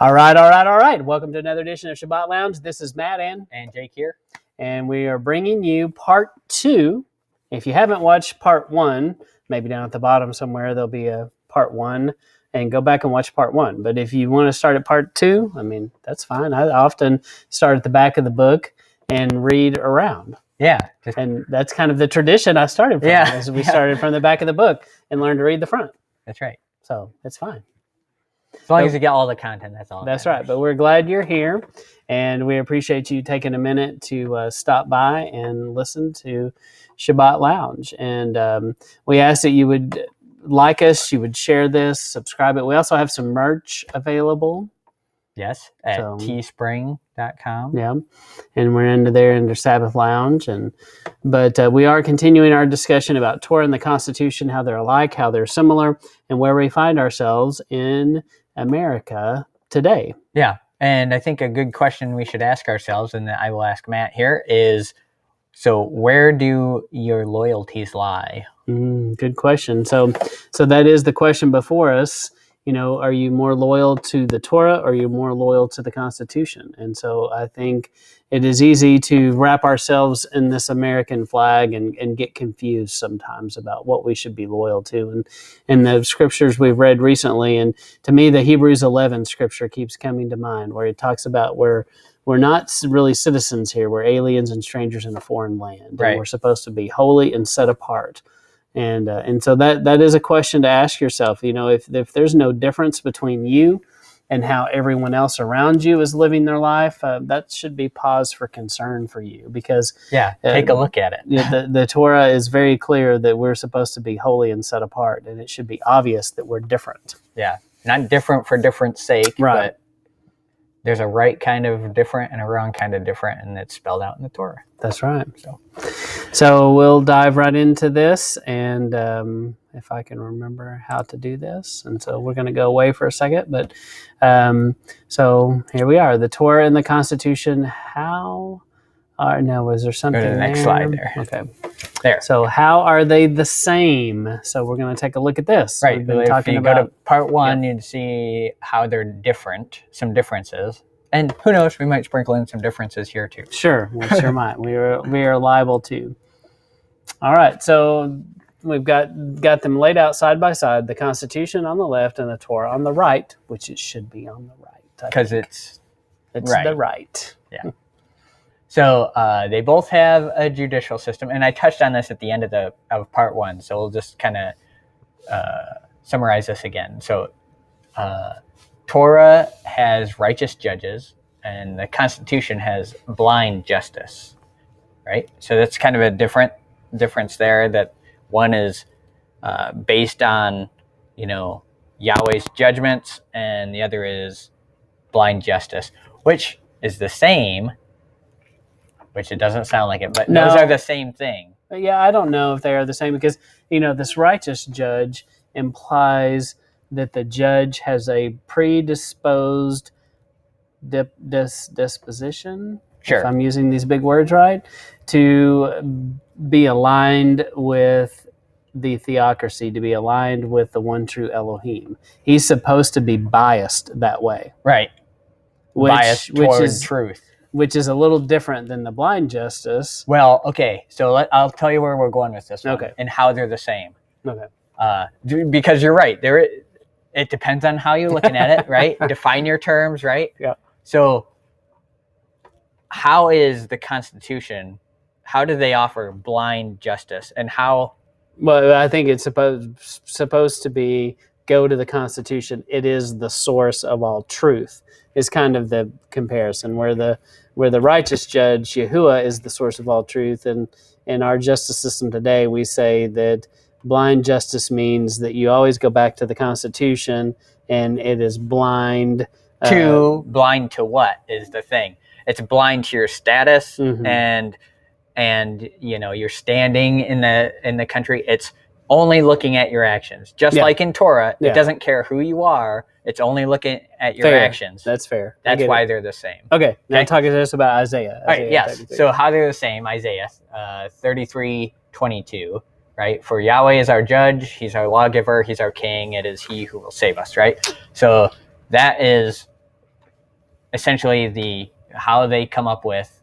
All right. Welcome to another edition of Shabbat Lounge. This is Matt and Jake here. And we are bringing you part 2. If you haven't watched part 1, maybe down at the bottom somewhere there'll be a part 1, and go back and watch part 1. But if you want to start at part 2, I mean, that's fine. I often start at the back of the book and read around. Yeah. And that's kind of the tradition I started from. Yeah. Is we started from the back of the book and learned to read the front. That's right. So it's fine. As long as you get all the content, that's all. That's right. But we're glad you're here, and we appreciate you taking a minute to stop by and listen to Shabbat Lounge. And we ask that you would like us, you would share this, subscribe it. We also have some merch available. Yes, at teespring.com. Yeah, and we're under Sabbath Lounge. But we are continuing our discussion about Torah and the Constitution, how they're alike, how they're similar, and where we find ourselves in America today. Yeah, and I think a good question we should ask ourselves, and that I will ask Matt here, is, so where do your loyalties lie? Good question. So that is the question before us. You know, are you more loyal to the Torah, or are you more loyal to the Constitution? And so I think it is easy to wrap ourselves in this American flag and get confused sometimes about what we should be loyal to. And the scriptures we've read recently, and to me, the Hebrews 11 scripture keeps coming to mind, where it talks about we're not really citizens here. We're aliens and strangers in a foreign land. Right. And we're supposed to be holy and set apart. And so that is a question to ask yourself. You know, if there's no difference between you and how everyone else around you is living their life, that should be pause for concern for you, because take a look at it. The Torah is very clear that we're supposed to be holy and set apart, and it should be obvious that we're different. Yeah, not different for different sake, right. But there's a right kind of different and a wrong kind of different, and it's spelled out in the Torah. That's right. So we'll dive right into this, and if I can remember how to do this. And so we're going to go away for a second, but so here we are, the Torah and the Constitution. Was there something Go to the next slide there. Okay. There. So how are they the same? So we're going to take a look at this. Right. We've been If talking you about go to part 1, you'd see how they're different, some differences. And who knows, we might sprinkle in some differences here too. Sure, we sure might. We are liable to. All right, so we've got them laid out side by side, the Constitution on the left and the Torah on the right, which it should be on the right. Because it's right. The right. Yeah. So they both have a judicial system, and I touched on this at the end of part 1, so we'll just kind of summarize this again. So Torah has righteous judges, and the Constitution has blind justice, right? So that's kind of a difference there, that one is based on, Yahweh's judgments, and the other is blind justice, which is the same, which it doesn't sound like it, but those are the same thing. Yeah, I don't know if they are the same, because, this righteous judge implies that the judge has a predisposed disposition, sure, if I'm using these big words right, to be aligned with the theocracy, to be aligned with the one true Elohim. He's supposed to be biased that way. Right. Biased toward truth. Which is a little different than the blind justice. Well, okay, so I'll tell you where we're going with this one, okay, and how they're the same. Okay. Because you're right. It depends on how you're looking at it, right? Define your terms, right? Yeah. So how is the Constitution, how do they offer blind justice, and how? Well, I think it's supposed to be, go to the Constitution. It is the source of all truth, is kind of the comparison, where the righteous judge, Yahuwah, is the source of all truth. And in our justice system today, we say that blind justice means that you always go back to the Constitution, and it is blind. Blind to what is the thing? It's blind to your status, mm-hmm, and your standing in the country. It's only looking at your actions, just like in Torah. It doesn't care who you are. It's only looking at your actions. That's fair. That's why they're the same. Okay. Now talk to us about Isaiah. All right. Yes. 33. So how they're the same? Isaiah 33:22. Right? For Yahweh is our judge. He's our lawgiver. He's our king. It is he who will save us. Right? So that is essentially how they come up with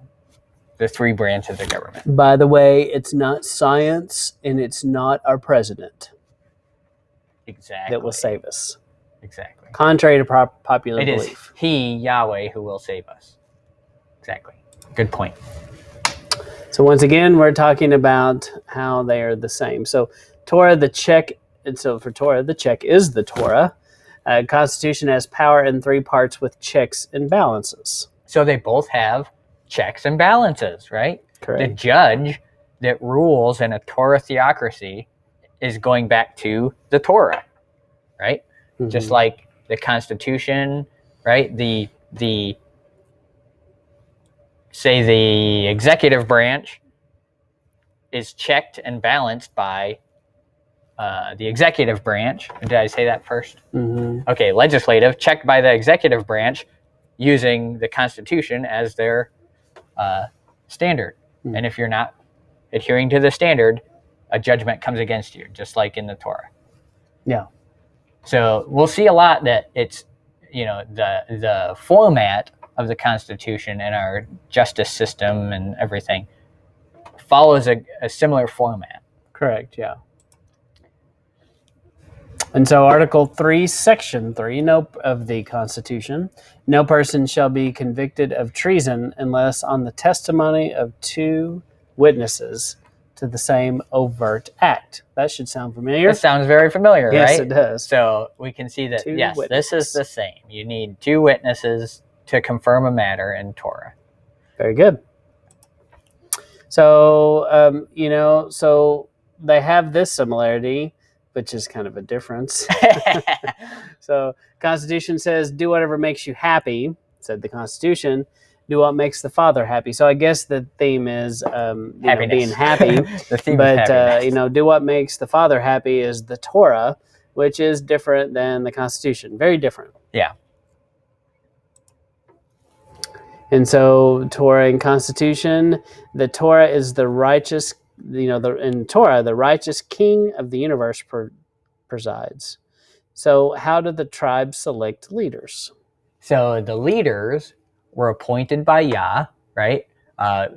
the three branches of government. By the way, it's not science and it's not our president Exactly. that will save us. Exactly. Contrary to popular It is belief. He, Yahweh, who will save us. Exactly. Good point. So once again, we're talking about how they are the same. So Torah, the check, and so for Torah, the check is the Torah. Constitution has power in three parts with checks and balances. So they both have checks and balances, right? Correct. The judge that rules in a Torah theocracy is going back to the Torah, right? Mm-hmm. Just like the Constitution, right? The executive branch is checked and balanced by the executive branch. Did I say that first? Mm-hmm. Okay, legislative, checked by the executive branch using the Constitution as their standard. Mm-hmm. And if you're not adhering to the standard, a judgment comes against you, just like in the Torah. Yeah. So we'll see a lot that it's, the format of the Constitution and our justice system and everything follows a similar format. Correct, yeah. And so Article 3, Section 3 of the Constitution, no person shall be convicted of treason unless on the testimony of two witnesses to the same overt act. That should sound familiar. It sounds very familiar, yes, right? Yes, it does. So we can see that, yes, witnesses. This is the same. You need two witnesses to confirm a matter in Torah. Very good. So, so they have this similarity, which is kind of a difference. So Constitution says, do whatever makes you happy, said the Constitution. Do what makes the Father happy. So I guess the theme is being happy. The theme but, is happiness. Do what makes the Father happy is the Torah, which is different than the Constitution. Very different. Yeah. And so Torah and Constitution, the Torah is the righteous, in Torah, the righteous king of the universe presides. So how do the tribes select leaders? So the leaders were appointed by Yah, right?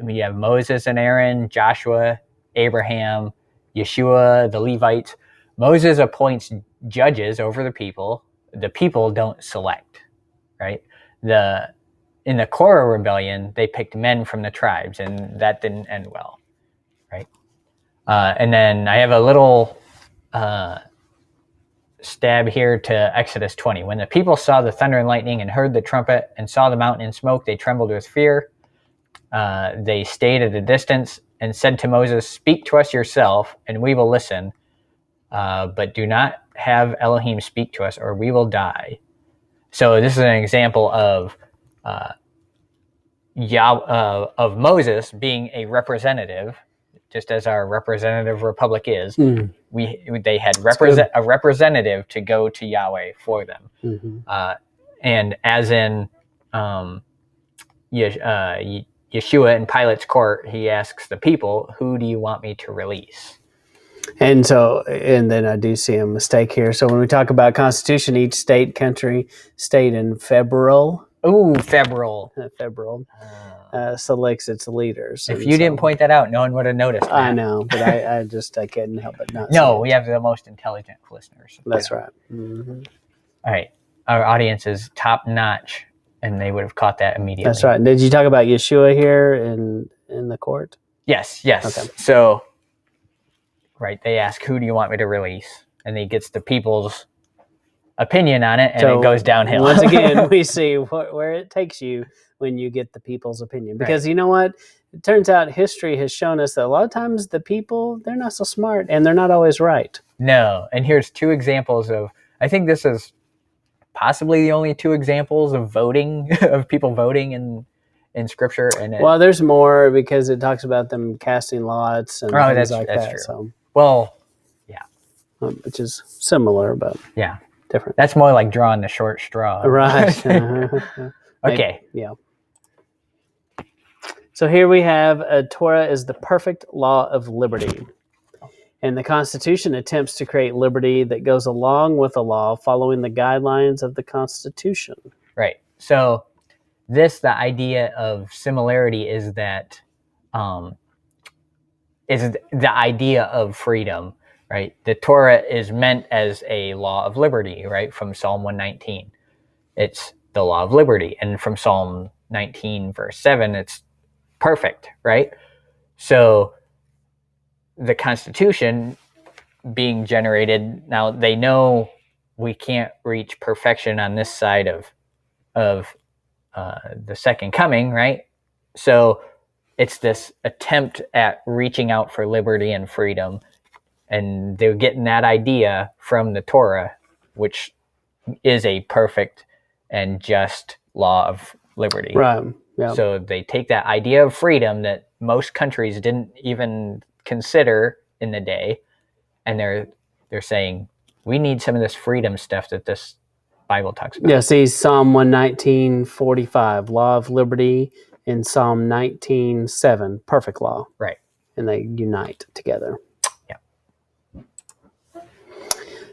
We have Moses and Aaron, Joshua, Abraham, Yeshua, the Levites. Moses appoints judges over the people. The people don't select, right? In the Korah rebellion, they picked men from the tribes, and that didn't end well, right? And then I have a little stab here to Exodus 20. When the people saw the thunder and lightning and heard the trumpet and saw the mountain in smoke, they trembled with fear. They stayed at a distance and said to Moses, "Speak to us yourself, and we will listen. But do not have Elohim speak to us, or we will die." So this is an example of Moses being a representative, just as our representative republic is. Mm. They had a representative to go to Yahweh for them. Mm-hmm. And as in Yeshua in Pilate's court, he asks the people, "Who do you want me to release?" And then I do see a mistake here. So when we talk about Constitution, each state, country, state, and federal. Ooh, federal. Selects its leaders. If you didn't point that out, no one would have noticed that. I know, but I couldn't help but not. No, we have the most intelligent listeners. That's right. Mm-hmm. All right. Our audience is top notch, and they would have caught that immediately. That's right. Did you talk about Yeshua here in the court? Yes. Okay. So, right, they ask, "Who do you want me to release?" And he gets the people's opinion on it, and it goes downhill. Once again, we see where it takes you when you get the people's opinion. Because You know what? It turns out history has shown us that a lot of times the people, they're not so smart, and they're not always right. No. And here's two examples of, I think this is possibly the only two examples of voting, of people voting in Scripture. And well, there's more, because it talks about them casting lots and things like that. True. So, well, yeah. Which is similar, but yeah, different. That's more like drawing the short straw. Right. Okay. Yeah. So here we have Torah is the perfect law of liberty. And the Constitution attempts to create liberty that goes along with the law, following the guidelines of the Constitution. Right. So the idea of similarity is that is the idea of freedom, right? The Torah is meant as a law of liberty, right? From Psalm 119, it's the law of liberty, and from Psalm 19 verse 7, it's perfect, right? So the Constitution being generated, now they know we can't reach perfection on this side of the second coming, right? So it's this attempt at reaching out for liberty and freedom, and they're getting that idea from the Torah, which is a perfect and just law of liberty. Right. Yeah. So they take that idea of freedom that most countries didn't even consider in the day, and they're saying we need some of this freedom stuff that this Bible talks about. Yeah, see Psalm 119:45, law of liberty, and Psalm 19:7, perfect law. Right. And they unite together. Yeah.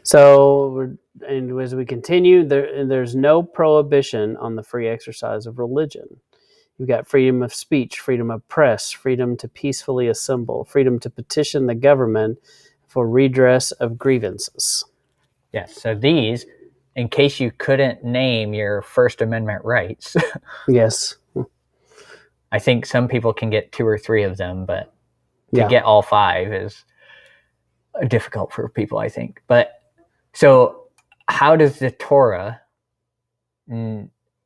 So, and as we continue, there's no prohibition on the free exercise of religion. You've got freedom of speech, freedom of press, freedom to peacefully assemble, freedom to petition the government for redress of grievances. Yes. So these, in case you couldn't name your First Amendment rights. Yes. I think some people can get 2 or 3 of them, but to Yeah. get all 5 is difficult for people, I think. But so how does the Torah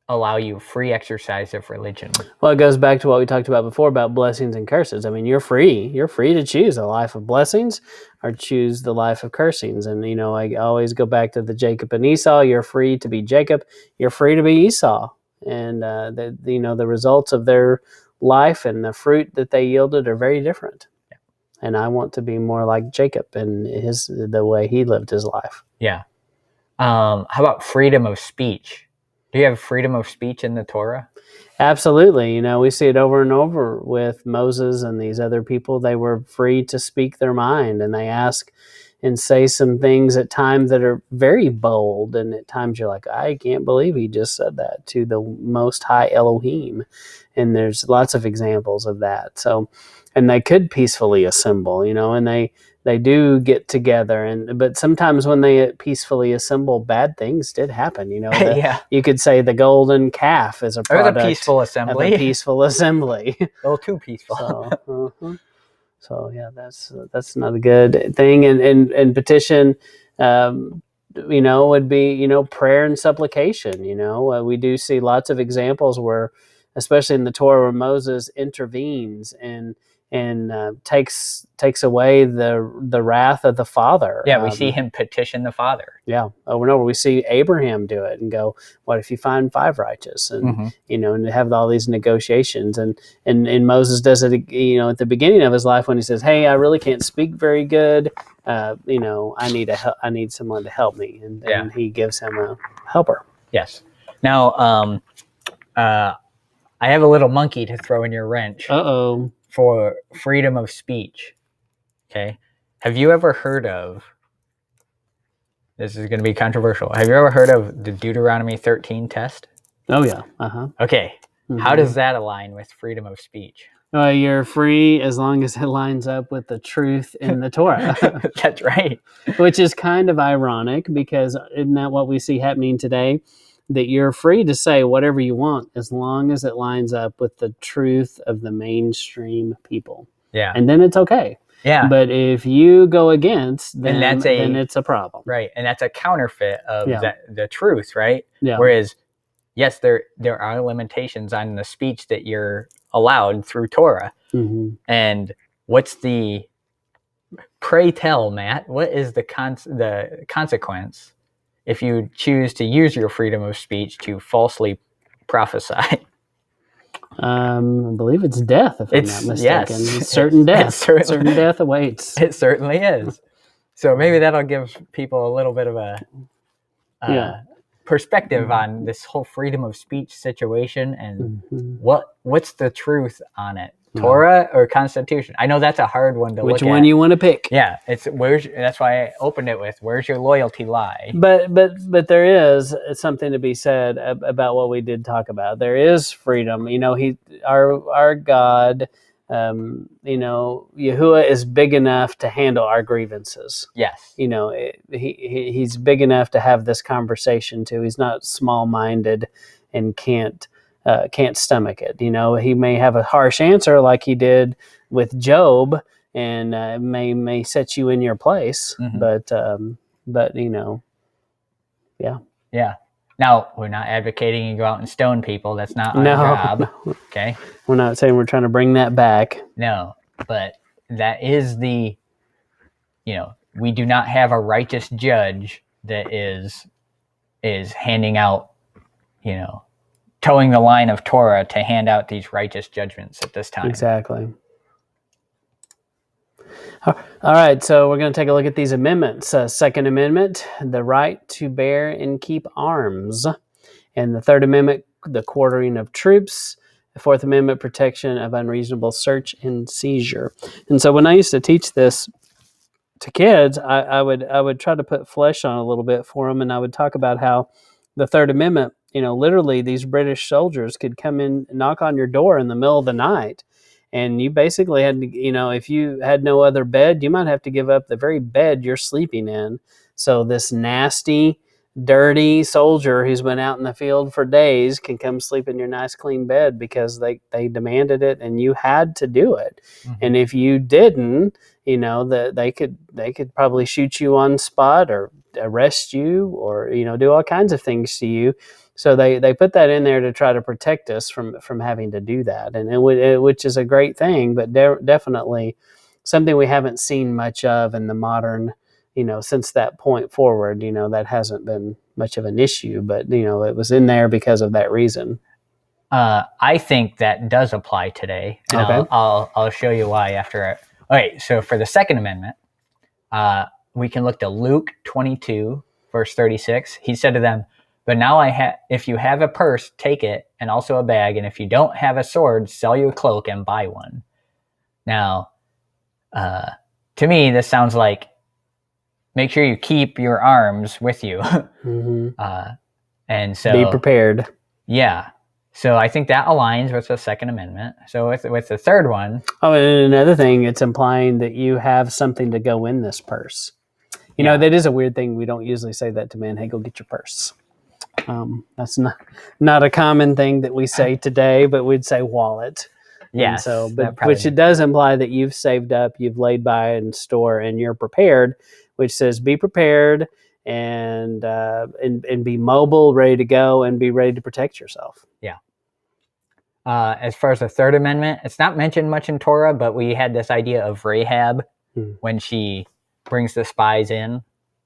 allow you free exercise of religion? Well, it goes back to what we talked about before about blessings and curses. I mean, you're free. You're free to choose a life of blessings or choose the life of cursings. And, you know, I always go back to the Jacob and Esau. You're free to be Jacob. You're free to be Esau. And, the results of their life and the fruit that they yielded are very different. Yeah. And I want to be more like Jacob and the way he lived his life. Yeah. How about freedom of speech? Do you have freedom of speech in the Torah? Absolutely. You know, we see it over and over with Moses and these other people. They were free to speak their mind, and they ask and say some things at times that are very bold. And at times you're like, I can't believe he just said that to the Most High Elohim. And there's lots of examples of that. So, and they could peacefully assemble, you know, and they do get together, but sometimes when they peacefully assemble, bad things did happen. You know, Yeah. You could say the golden calf is a product of a peaceful assembly. Of a peaceful assembly. A little too peaceful. So yeah, that's not a good thing. And petition, would be prayer and supplication. We do see lots of examples where, especially in the Torah, where Moses intervenes and takes away the wrath of the father. Yeah, we see him petition the Father. Yeah, over and over. We see Abraham do it and go, "What if you find 5 righteous?" And and have all these negotiations. And Moses does it, at the beginning of his life when he says, "Hey, I really can't speak very good. I need someone to help me," and he gives him a helper. Yes. Now, I have a little monkey to throw in your wrench. Uh-oh. For freedom of speech. Okay. Have you ever heard of, this is going to be controversial, have you ever heard of the Deuteronomy 13 test? Oh, yeah. Uh-huh. Okay. How does that align with freedom of speech? You're free as long as it lines up with the truth in the Torah. That's right. Which is kind of ironic, because isn't that what we see happening today? That you're free to say whatever you want as long as it lines up with the truth of the mainstream people. Yeah. And then it's okay. Yeah. But if you go against them, then it's a problem. Right. And that's a counterfeit of the truth, right? Yeah. Whereas, yes, there are limitations on the speech that you're allowed through Torah. Mm-hmm. And pray tell, Matt, what is the consequence if you choose to use your freedom of speech to falsely prophesy? I believe it's death, if I'm not mistaken. Yes. It's certain death. Certain death awaits. It certainly is. So maybe that'll give people a little bit of a perspective on this whole freedom of speech situation and what's the truth on it. Torah or Constitution? I know that's a hard one to look at. Which one you want to pick? Yeah, that's why I opened it with where's your loyalty lie? But there is something to be said about what we did talk about. There is freedom. Our God, Yahuwah is big enough to handle our grievances. Yes. He's big enough to have this conversation too. He's not small-minded and can't stomach it. He may have a harsh answer like he did with Job, and may set you in your place. Mm-hmm. But yeah. Yeah. Now, we're not advocating you go out and stone people. That's not our job. No. Okay. We're not saying we're trying to bring that back. No, but that is we do not have a righteous judge that is handing out, towing the line of Torah to hand out these righteous judgments at this time. Exactly. All right, so we're going to take a look at these amendments. Second Amendment, the right to bear and keep arms. And the Third Amendment, the quartering of troops. The Fourth Amendment, protection of unreasonable search and seizure. And so when I used to teach this to kids, I would try to put flesh on a little bit for them, and I would talk about how the Third Amendment, literally these British soldiers could come in, knock on your door in the middle of the night, and you basically had to, if you had no other bed, you might have to give up the very bed you're sleeping in. So this nasty, dirty soldier who's been out in the field for days can come sleep in your nice, clean bed because they demanded it and you had to do it. Mm-hmm. And if you didn't, they could probably shoot you on spot or arrest you or, do all kinds of things to you. So they put that in there to try to protect us from having to do that, and which is a great thing, but definitely something we haven't seen much of in the modern, since that point forward. That hasn't been much of an issue, but it was in there because of that reason. I think that does apply today, and okay. I'll show you why after. Okay, so for the Second Amendment, we can look to Luke 22, verse 36. He said to them, "But now if you have a purse, take it, and also a bag, and if you don't have a sword, sell your cloak and buy one." Now, to me, this sounds like make sure you keep your arms with you. Mm-hmm. And so be prepared. Yeah. So I think that aligns with the Second Amendment. So with the third one. Oh, and another thing, it's implying that you have something to go in this purse. That is a weird thing. We don't usually say that to men. Hey, go get your purse. That's not a common thing that we say today, but we'd say wallet. Yes. And so, which it does imply that you've saved up, you've laid by and store, and you're prepared, which says be prepared and be mobile, ready to go, and be ready to protect yourself. Yeah. As far as the Third Amendment, it's not mentioned much in Torah, but we had this idea of Rahab when she brings the spies in.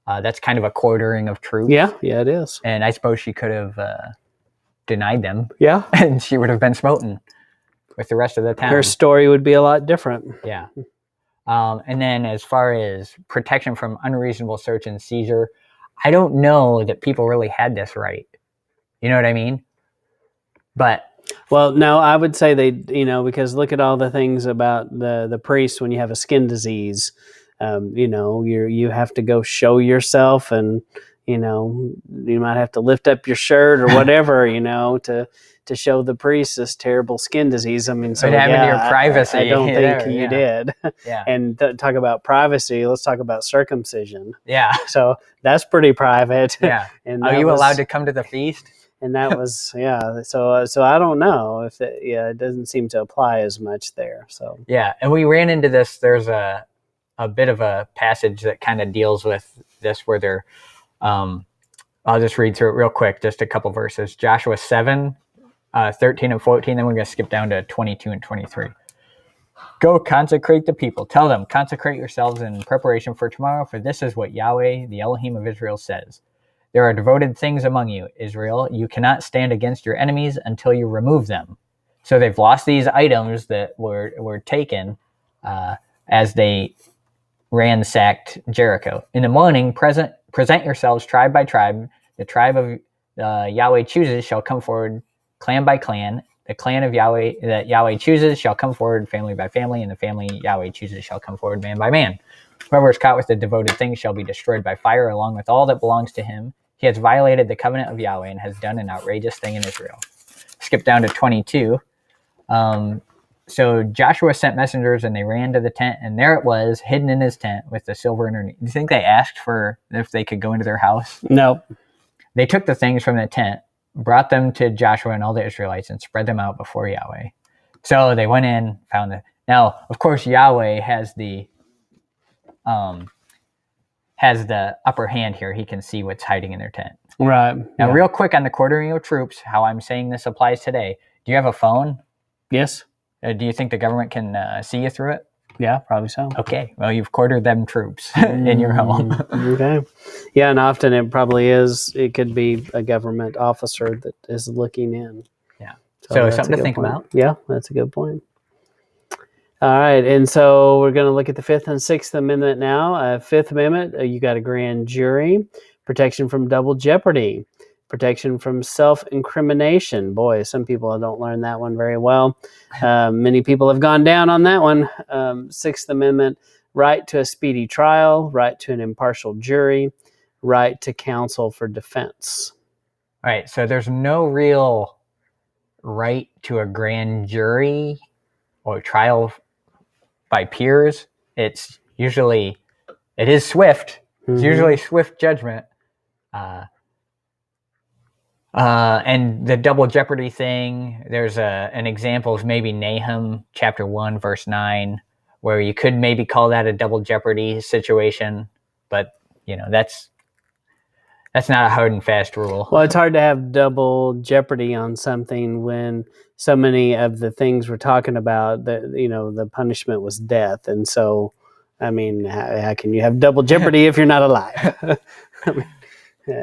That's kind of a quartering of troops. Yeah, it is. And I suppose she could have denied them. Yeah. And she would have been smoten with the rest of the town. Her story would be a lot different. Yeah. And then as far as protection from unreasonable search and seizure, I don't know that people really had this right. You know what I mean? But... Well, no, I would say they, because look at all the things about the priests when you have a skin disease. You have to go show yourself, and you might have to lift up your shirt or whatever, to show the priest this terrible skin disease. I mean, so having your privacy. I don't think you did. Yeah. And talk about privacy. Let's talk about circumcision. Yeah. So that's pretty private. Yeah. And are you allowed to come to the feast? And that was, yeah. So I don't know if it doesn't seem to apply as much there. So yeah, and we ran into this. There's a bit of a passage that kind of deals with this where they're, I'll just read through it real quick, just a couple verses. Joshua 7, 13 and 14, then we're going to skip down to 22 and 23. "Go consecrate the people. Tell them, consecrate yourselves in preparation for tomorrow, for this is what Yahweh, the Elohim of Israel, says. There are devoted things among you, Israel. You cannot stand against your enemies until you remove them." So they've lost these items that were taken as they ransacked Jericho. "In the morning, present yourselves tribe by tribe. The tribe of Yahweh chooses shall come forward, clan by clan, The clan of Yahweh that Yahweh chooses shall come forward family by family, and the family Yahweh chooses shall come forward man by man. Whoever is caught with the devoted thing shall be destroyed by fire along with all that belongs to him. He has violated the covenant of Yahweh and has done an outrageous thing in Israel. Skip down to 22. So Joshua sent messengers, and they ran to the tent, and there it was, hidden in his tent with the silver underneath. Do you think they asked for if they could go into their house? No. They took the things from the tent, brought them to Joshua and all the Israelites, and spread them out before Yahweh. So they went in, found them. Now, of course, Yahweh has the upper hand here. He can see what's hiding in their tent. Right. Now, real quick on the quartering of troops, how I'm saying this applies today. Do you have a phone? Yes. Do you think the government can see you through it? Yeah, probably so. Okay. Well, you've quartered them troops in your home. Okay. Yeah, and often it probably is. It could be a government officer that is looking in. Yeah. So something to think about. Yeah, that's a good point. All right, and so we're going to look at the Fifth and Sixth Amendment now. Fifth Amendment, you got a grand jury, protection from double jeopardy, protection from self-incrimination. Boy, some people don't learn that one very well. Many people have gone down on that one. Sixth Amendment, right to a speedy trial, right to an impartial jury, right to counsel for defense. All right, so there's no real right to a grand jury or trial by peers. It is swift. It's usually swift judgment. And the double jeopardy thing, there's an example of maybe Nahum chapter 1, verse 9, where you could maybe call that a double jeopardy situation, but that's not a hard and fast rule. Well, it's hard to have double jeopardy on something when so many of the things we're talking about, the punishment was death. And so, I mean, how can you have double jeopardy if you're not alive?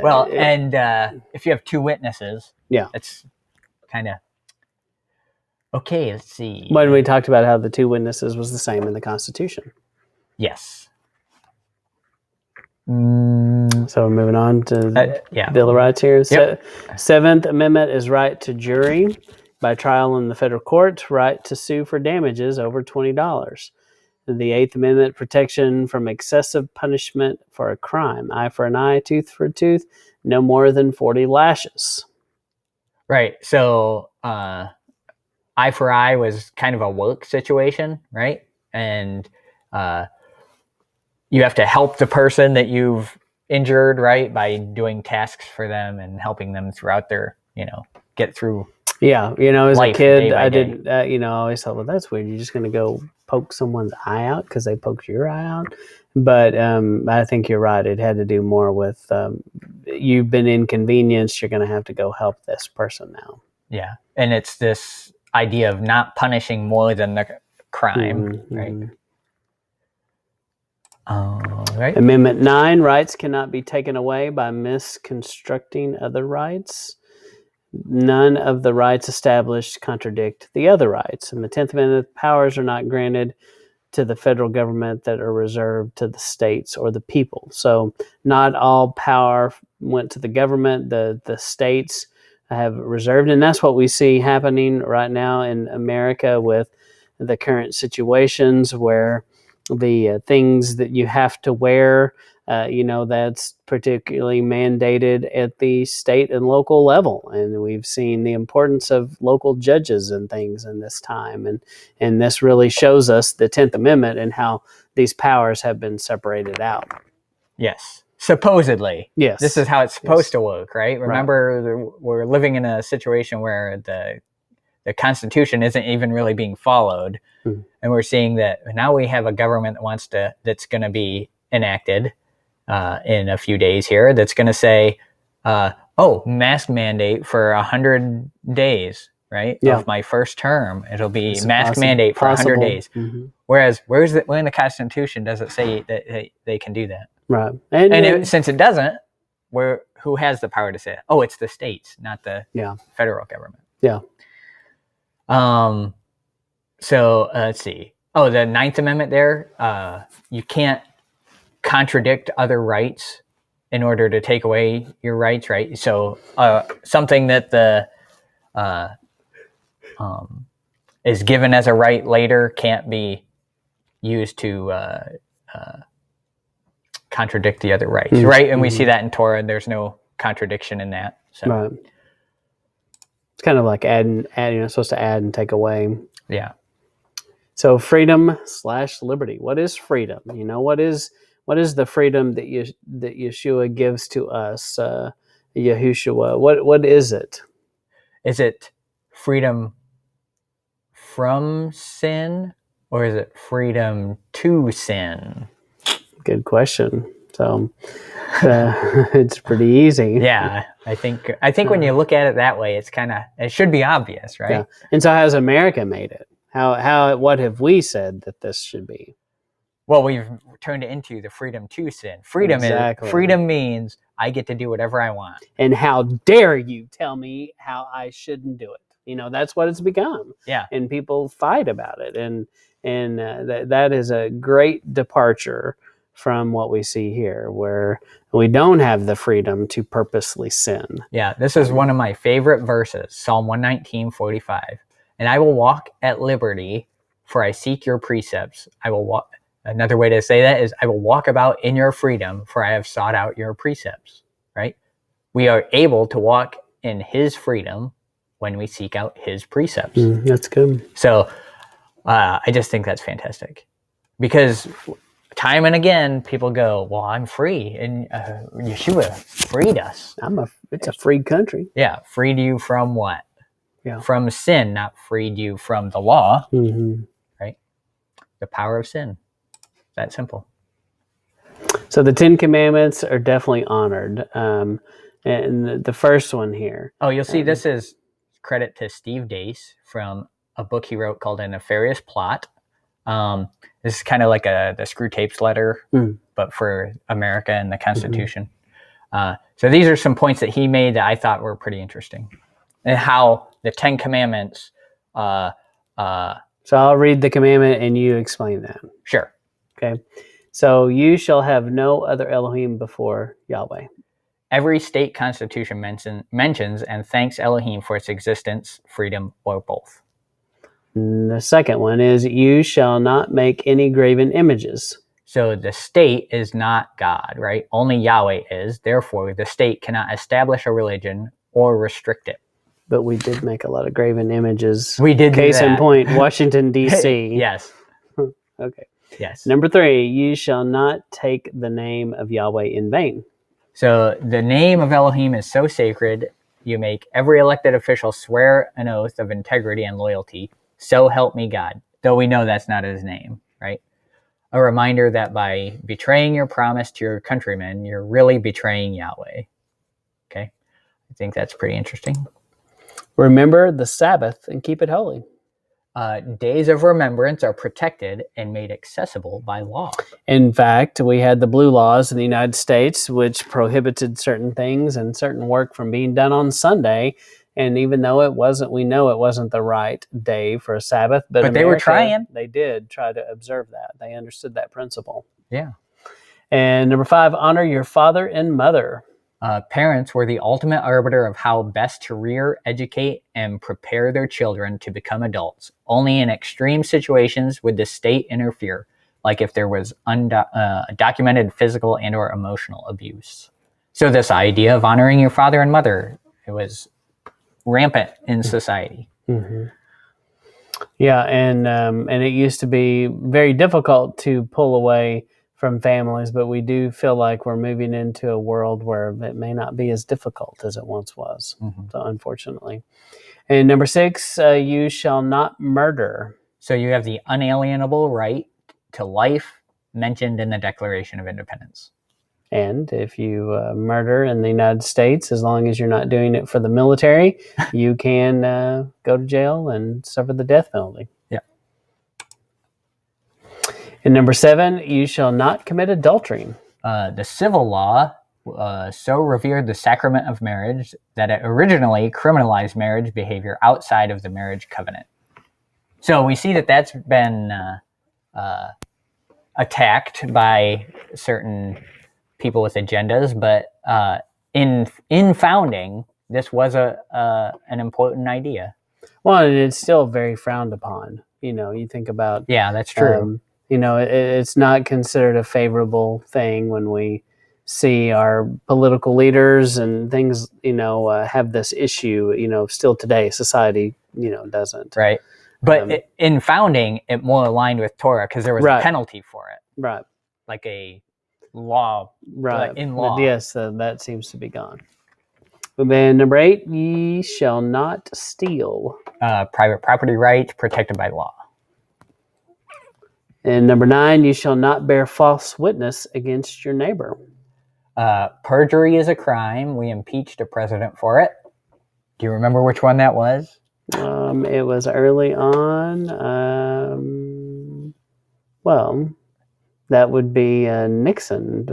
Well, if you have two witnesses, yeah, it's kind of okay. Let's see. When we talked about how the two witnesses was the same in the Constitution. Yes. So we're moving on to Bill of Rights here. Yep. Seventh Amendment is right to jury by trial in the federal court, right to sue for damages over $20. The Eighth Amendment, protection from excessive punishment for a crime. Eye for an eye, tooth for a tooth, no more than 40 lashes. Right. So eye for eye was kind of a woke situation, right? And you have to help the person that you've injured, right, by doing tasks for them and helping them throughout their, get through. Yeah, as a kid, I didn't, I always thought, well, that's weird. You're just going to go poke someone's eye out because they poked your eye out. But I think you're right. It had to do more with you've been inconvenienced. You're going to have to go help this person now. Yeah. And it's this idea of not punishing more than the crime, right? Right. Amendment 9, rights cannot be taken away by misconstructing other rights. None of the rights established contradict the other rights. And the 10th Amendment, powers are not granted to the federal government that are reserved to the states or the people. So not all power went to the government. The states have reserved, and that's what we see happening right now in America with the current situations where the things that you have to wear, that's particularly mandated at the state and local level. And we've seen the importance of local judges and things in this time. And this really shows us the 10th Amendment and how these powers have been separated out. Yes. Supposedly. Yes. This is how it's supposed to work, right? Remember, we're living in a situation where the Constitution isn't even really being followed. And we're seeing that now we have a government that's going to be enacted in a few days here. That's going to say, mask mandate for 100 days, right? Yeah. Of my first term, it'll be mask mandate for 100 days. Mm-hmm. Whereas, where in the Constitution does it say that they can do that? Right. Since it doesn't, who has the power to say it? Oh, it's the states, not the federal government. Yeah. So let's see. Oh, the 9th Amendment there, you can't contradict other rights in order to take away your rights, right? So something that is given as a right later can't be used to contradict the other rights, right? And we see that in Torah, and there's no contradiction in that. So. Right. It's kind of like adding, supposed to add and take away. Yeah. So freedom/liberty. What is freedom? What is the freedom that Yeshua gives to us? Yahushua. What is it? Is it freedom from sin, or is it freedom to sin? Good question. So it's pretty easy. Yeah, I think when you look at it that way, it should be obvious, right? Yeah. And so, how's America made it? What have we said that this should be? Well, we've turned it into the freedom to sin. Freedom means I get to do whatever I want. And how dare you tell me how I shouldn't do it? That's what it's become. Yeah. And people fight about it, and that is a great departure from what we see here, where we don't have the freedom to purposely sin. Yeah, this is one of my favorite verses, Psalm 119:45. And I will walk at liberty, for I seek your precepts. I will walk. Another way to say that is, I will walk about in your freedom, for I have sought out your precepts. Right? We are able to walk in his freedom when we seek out his precepts. That's good. So I just think that's fantastic, because time and again, people go, well, I'm free, and Yeshua freed us. It's a free country. Yeah, freed you from what? Yeah. From sin, not freed you from the law, Mm-hmm. right? The power of sin. That simple. So the 10 Commandments are definitely honored. And the first one here. Oh, you'll see this is credit to Steve Dace from a book he wrote called A Nefarious Plot. This is kind of like the Screw Tapes letter, but for America and the Constitution. So these are some points that he made that I thought were pretty interesting, and how the 10 Commandments. So I'll read the commandment and you explain that. Sure. Okay. So you shall have no other Elohim before Yahweh. Every state constitution mentions and thanks Elohim for its existence, freedom, or both. And the second one is, you shall not make any graven images. So the state is not God, right? Only Yahweh is. Therefore, the state cannot establish a religion or restrict it. But we did make a lot of graven images. We did. Case in point, Washington, D.C. Yes. Okay. Yes. Number 3, you shall not take the name of Yahweh in vain. So the name of Elohim is so sacred, you make every elected official swear an oath of integrity and loyalty. So help me God. Though we know that's not his name, right? A reminder that by betraying your promise to your countrymen, you're really betraying Yahweh. Okay? I think that's pretty interesting. Remember the Sabbath and keep it holy. Days of remembrance are protected and made accessible by law. In fact, we had the blue laws in the United States, which prohibited certain things and certain work from being done on Sunday. And even though we know it wasn't the right day for a Sabbath, but America, they were trying. They did try to observe that. They understood that principle. Yeah. And number 5, honor your father and mother. Parents were the ultimate arbiter of how best to rear, educate, and prepare their children to become adults. Only in extreme situations would the state interfere, like if there was documented physical and or emotional abuse. So this idea of honoring your father and mother, it was rampant in society. Mm-hmm. Yeah, and it used to be very difficult to pull away from families, but we do feel like we're moving into a world where it may not be as difficult as it once was, so unfortunately. And number 6, you shall not murder. So you have the unalienable right to life mentioned in the Declaration of Independence. And if you murder in the United States, as long as you're not doing it for the military, you can go to jail and suffer the death penalty. Yeah. And number 7, you shall not commit adultery. The civil law so revered the sacrament of marriage that it originally criminalized marriage behavior outside of the marriage covenant. So we see that that's been attacked by certain people with agendas, but in founding, this was an important idea. Well, and it's still very frowned upon. You think about, Yeah, that's true. it's not considered a favorable thing when we see our political leaders and things, have this issue. Still today, society, doesn't. Right. But Um, in founding, it more aligned with Torah because there was a Right. penalty for it, Right. like a law, Right. in But law. yes, that seems to be gone. And then number 8, ye shall not steal. Private property rights protected by law. And number 9, you shall not bear false witness against your neighbor. Perjury is a crime. We impeached a president for it. Do you remember which one that was? It was early on. Well, that would be Nixon.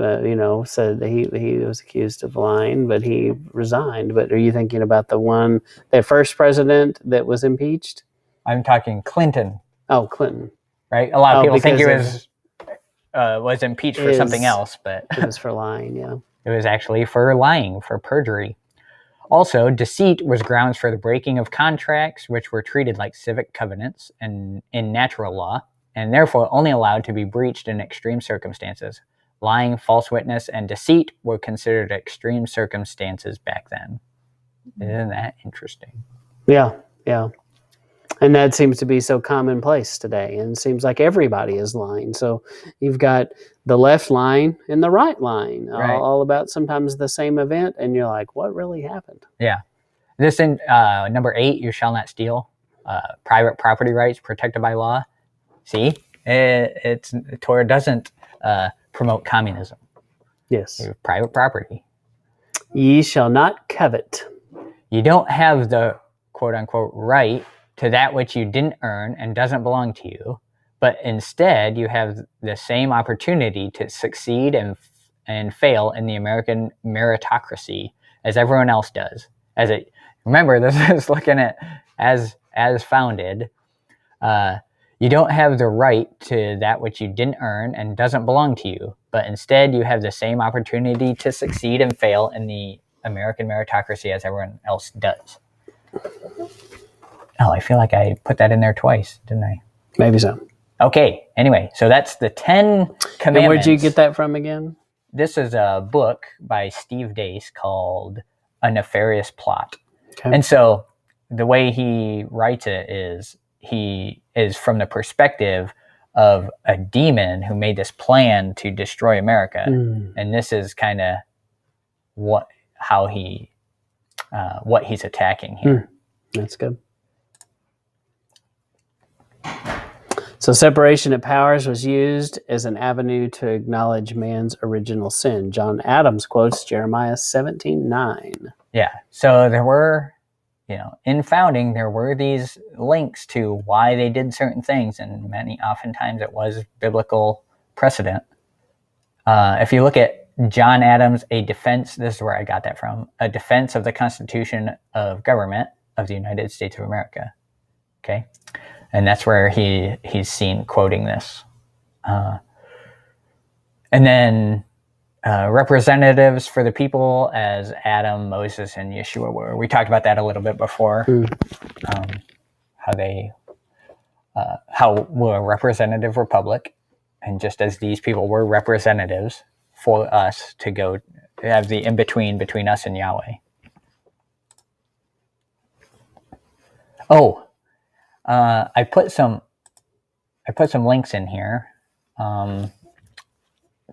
Said that he was accused of lying, but he resigned. But are you thinking about the first president that was impeached? I'm talking Clinton. Oh, Clinton. Right. A lot of people think he because was impeached for something else, but it was for lying. Yeah. it was actually for lying, for perjury. Also, deceit was grounds for the breaking of contracts, which were treated like civic covenants and in natural law, and therefore only allowed to be breached in extreme circumstances. Lying, false witness, and deceit were considered extreme circumstances back then. Isn't that interesting? Yeah, yeah. And that seems to be so commonplace today, and it seems like everybody is lying. So you've got the left lying and the right lying, Right. all about sometimes the same event, and you're like, what really happened? Yeah. This in number 8, you shall not steal. Private property rights protected by law. See, Torah doesn't promote communism. Yes. Private property. Ye shall not covet. You don't have the quote unquote right to that which you didn't earn and doesn't belong to you, but instead you have the same opportunity to succeed and fail in the American meritocracy as everyone else does. Remember, this is looking at as founded. You don't have the right to that which you didn't earn and doesn't belong to you, but instead you have the same opportunity to succeed and fail in the American meritocracy as everyone else does. Oh, I feel like I put that in there twice, didn't I? Maybe so. Okay, anyway, so that's the 10 commandments. And where'd you get that from again? This is a book by Steve Dace called A Nefarious Plot. Okay. And so the way he writes it is he is from the perspective of a demon who made this plan to destroy America. And this is kind of what he's attacking here. That's good. So separation of powers was used as an avenue to acknowledge man's original sin. John Adams quotes Jeremiah 17:9. Yeah. So there were, in founding, there were these links to why they did certain things, and oftentimes it was biblical precedent. If you look at John Adams, this is where I got that from, a defense of the Constitution of Government of the United States of America. Okay. And that's where he's seen quoting this. And then representatives for the people as Adam, Moses, and Yeshua were. We talked about that a little bit before. How we're a representative republic. And just as these people were representatives for us to go have the in-between between us and Yahweh. Oh, I put some links in here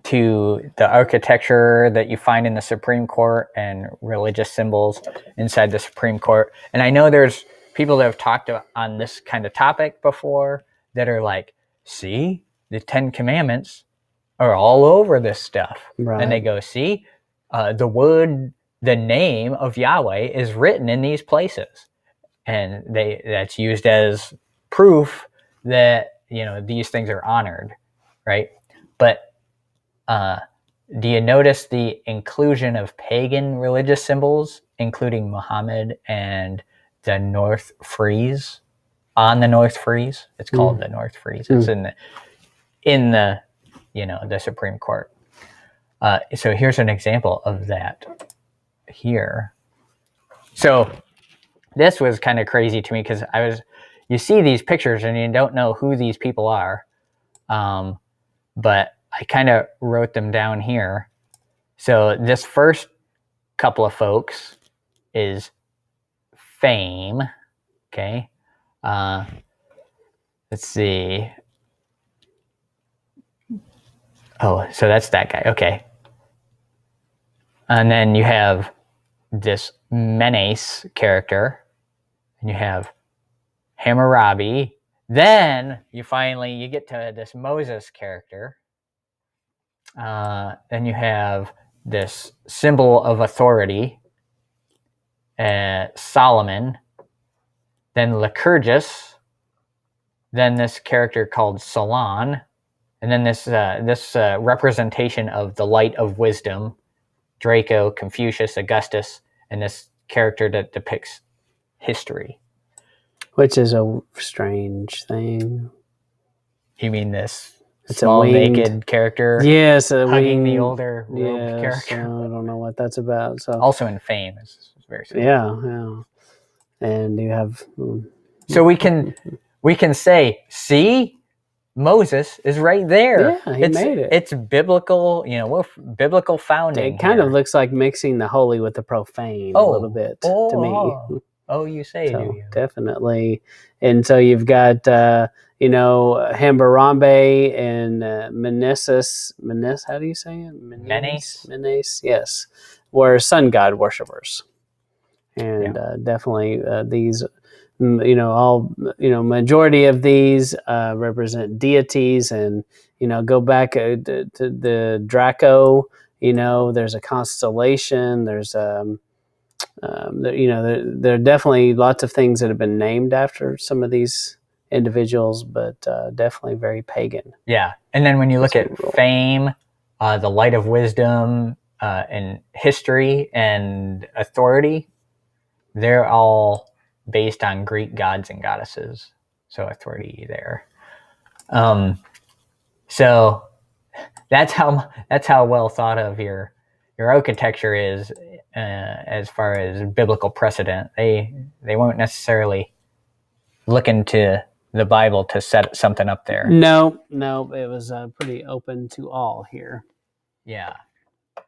to the architecture that you find in the Supreme Court and religious symbols inside the Supreme Court. And I know there's people that have talked on this kind of topic before that are like, see, the 10 Commandments are all over this stuff. Right. And they go, see, the name of Yahweh is written in these places. And that's used as proof that, these things are honored, right? But do you notice the inclusion of pagan religious symbols, including Muhammad and the North Frieze? On the North Frieze, it's called the North Frieze. It's in the the Supreme Court. So here's an example of that here. So this was kind of crazy to me because you see these pictures and you don't know who these people are. But I kind of wrote them down here. So this first couple of folks is Fame. Okay. Let's see. Oh, so that's that guy. Okay. And then you have this Menace character, and you have Hammurabi. Then you get to this Moses character. Then you have this symbol of authority, Solomon. Then Lycurgus. Then this character called Solon. And then this representation of the light of wisdom, Draco, Confucius, Augustus, and this character that depicts history. Which is a strange thing. You mean this small naked character? Yes, hugging the older robed character. I don't know what that's about. So also in Fame is very similar. Yeah. And you have. So we can say, see, Moses is right there. Yeah, he made it. It's biblical, biblical founding. It kind of looks like mixing the holy with the profane a little bit to me. Oh, you say, so, do you? Definitely. And so you've got, Hammurabi and Meneses. How do you say it? Menace, yes. Were sun god worshippers. And definitely these, majority of these represent deities, and, go back to the Draco, there's a constellation, there's, there are definitely lots of things that have been named after some of these individuals, but definitely very pagan. Yeah. And then when you look at Fame, the light of wisdom, and history and authority, they're all based on Greek gods and goddesses. So authority there. So that's how well thought of your architecture is, as far as biblical precedent. They won't necessarily look into the Bible to set something up there. No, it was pretty open to all here. Yeah.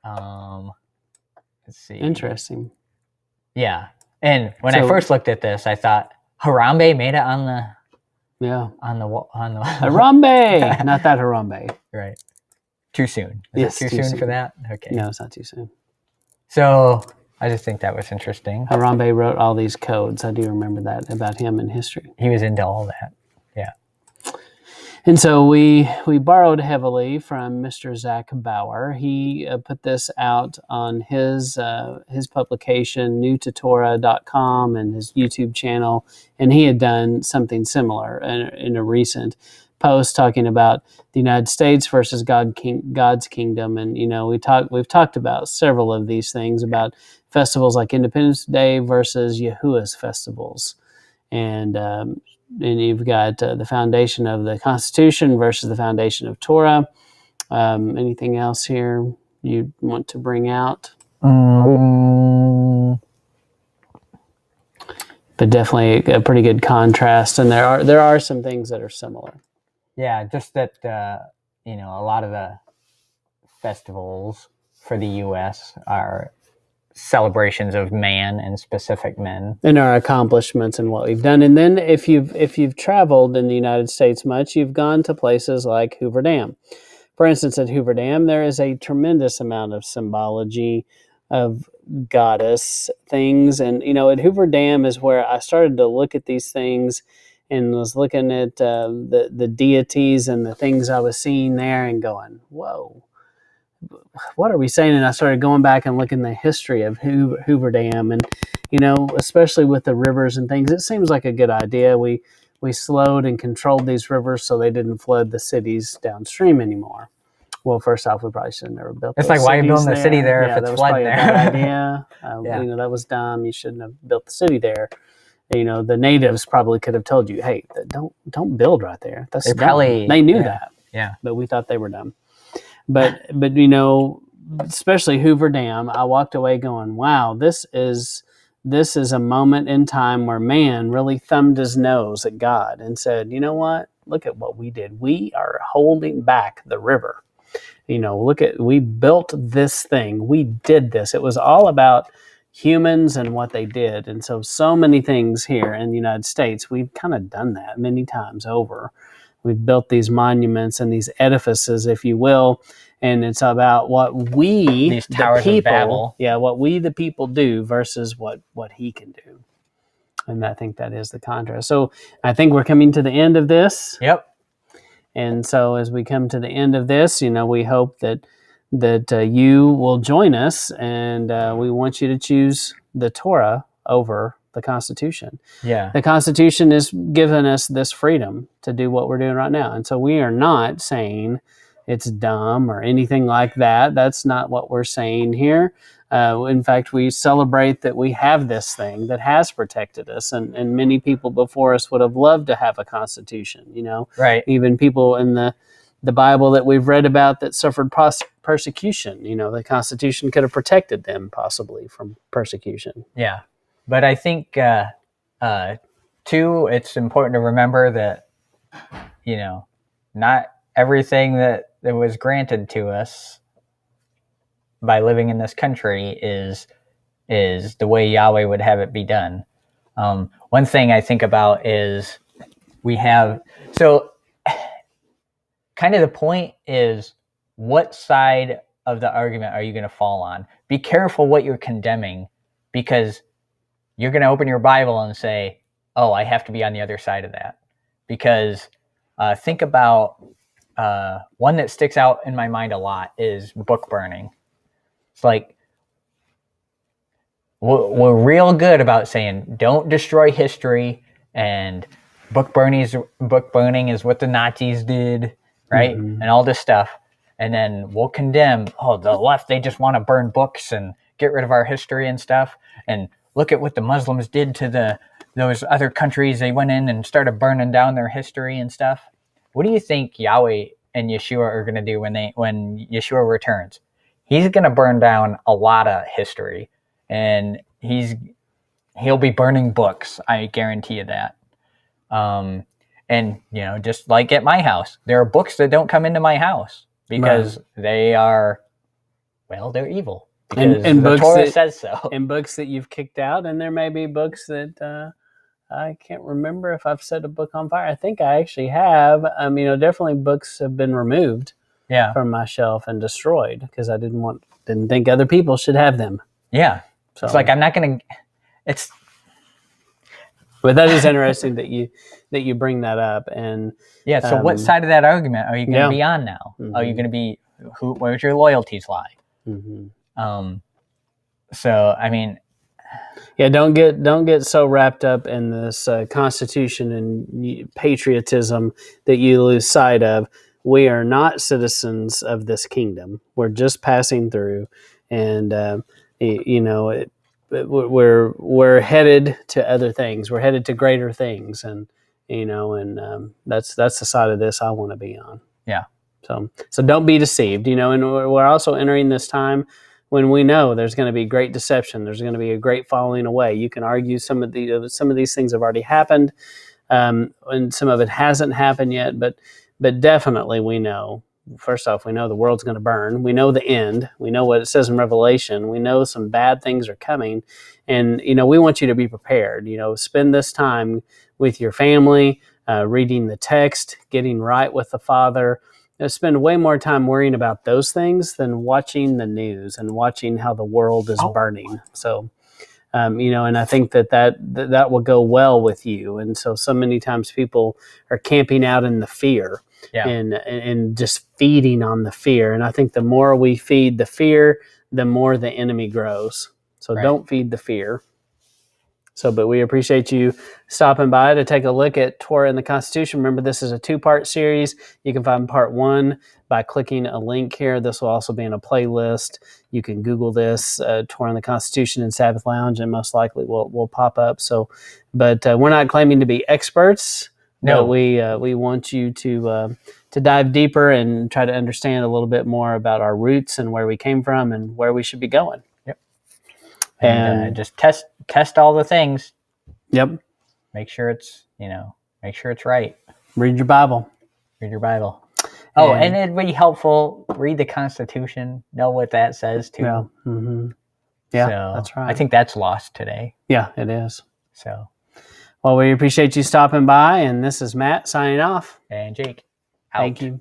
Let's see. Interesting. Yeah. And when I first looked at this, I thought Harambe made it on the Harambe, not that Harambe. Right. Too soon. Yes, it too soon for that? Okay. No, it's not too soon. So I just think that was interesting. Harambe wrote all these codes. I do remember that about him in history. He was into all that. Yeah. And so we borrowed heavily from Mr. Zach Bauer. He put this out on his publication, newtotorah.com, and his YouTube channel, and he had done something similar in a recent post talking about the United States versus God's kingdom. And we've talked about several of these things, about festivals like Independence Day versus Yahuwah's festivals, and you've got the foundation of the Constitution versus the foundation of Torah. Anything else here you want to bring out? But definitely a pretty good contrast, and there are some things that are similar. Yeah, just that a lot of the festivals for the U.S. are celebrations of man and specific men, and our accomplishments and what we've done. And then if you've traveled in the United States much, you've gone to places like Hoover Dam. For instance, at Hoover Dam, there is a tremendous amount of symbology of goddess things. And, at Hoover Dam is where I started to look at these things and was looking at the deities and the things I was seeing there and going, whoa, what are we saying? And I started going back and looking at the history of Hoover Dam, and especially with the rivers and things, it seems like a good idea. We slowed and controlled these rivers so they didn't flood the cities downstream anymore. Well, first off, we probably should have never built. It's like, why are you building the city there if it's flooding there? That was probably a bad idea. That was dumb. You shouldn't have built the city there. The natives probably could have told you, hey, don't build right there. That's dumb. They knew that. Yeah. But we thought they were dumb. But especially Hoover Dam, I walked away going, wow, this is this is a moment in time where man really thumbed his nose at God and said, you know what? Look at what we did. We are holding back the river. We built this thing. We did this. It was all about humans and what they did. And so many things here in the United States, we've kind of done that many times over. We've built these monuments and these edifices, if you will, and it's about what we, these towers the of people, Babel. what we, the people, do versus what he can do. And I think that is the contrast. So I think we're coming to the end of this. Yep. And so as we come to the end of this, we hope that you will join us, and we want you to choose the Torah over the Constitution. Yeah. The Constitution has given us this freedom to do what we're doing right now. And so we are not saying it's dumb or anything like that. That's not what we're saying here. In fact, we celebrate that we have this thing that has protected us, and many people before us would have loved to have a constitution, Right. Even people in the Bible that we've read about that suffered persecution, the Constitution could have protected them possibly from persecution. Yeah. But I think, too, it's important to remember that, not everything that was granted to us by living in this country is the way Yahweh would have it be done. One thing I think about is kind of the point is, what side of the argument are you going to fall on? Be careful what you're condemning, because you're going to open your Bible and say, oh, I have to be on the other side of that. Because think about one that sticks out in my mind a lot is book burning. It's like, we're real good about saying, don't destroy history, and book burning is what the Nazis did, right? Mm-hmm. And all this stuff. And then we'll condemn, the left, they just want to burn books and get rid of our history and stuff. And look at what the Muslims did to those other countries. They went in and started burning down their history and stuff. What do you think Yahweh and Yeshua are going to do when Yeshua returns? He's going to burn down a lot of history, and he'll be burning books. I guarantee you that. And just like at my house, there are books that don't come into my house because they are, they're evil. Because and the Torah says so. And books that you've kicked out, and there may be books that I can't remember if I've set a book on fire. I think I actually have. Definitely books have been removed from my shelf and destroyed because I didn't think other people should have them. Yeah. So it's like, I'm not going to. But that is interesting that you bring that up. And so what side of that argument are you going to be on now? Mm-hmm. Are you going to be where's your loyalties lie? Mm-hmm. So I mean, don't get so wrapped up in this Constitution and patriotism that you lose sight of. We are not citizens of this kingdom. We're just passing through, and we're headed to other things. We're headed to greater things, and that's the side of this I want to be on. Yeah. So don't be deceived. And we're also entering this time when we know there's going to be great deception. There's going to be a great falling away. You can argue some of these things have already happened, and some of it hasn't happened yet. But definitely we know. First off, we know the world's going to burn. We know the end. We know what it says in Revelation. We know some bad things are coming. And, we want you to be prepared. Spend this time with your family, reading the text, getting right with the Father. Spend way more time worrying about those things than watching the news and watching how the world is burning. So, and I think that will go well with you. And so many times people are camping out in the fear. Yeah. And just feeding on the fear. And I think the more we feed the fear, the more the enemy grows. So Don't feed the fear. But we appreciate you stopping by to take a look at Torah and the Constitution. Remember, this is a 2-part series. You can find part 1 by clicking a link here. This will also be in a playlist. You can Google this, Torah and the Constitution and Sabbath Lounge, and most likely will pop up. But we're not claiming to be experts. No, we want you to dive deeper and try to understand a little bit more about our roots and where we came from and where we should be going. Yep. And just test all the things. Yep. Make sure it's right. Read your Bible. Read your Bible. Oh, and it'd be helpful. Read the Constitution. Know what that says too. Yeah. Yeah, so that's right. I think that's lost today. Yeah, it is. So, well, we appreciate you stopping by, and this is Matt signing off. And Jake, out. Thank you.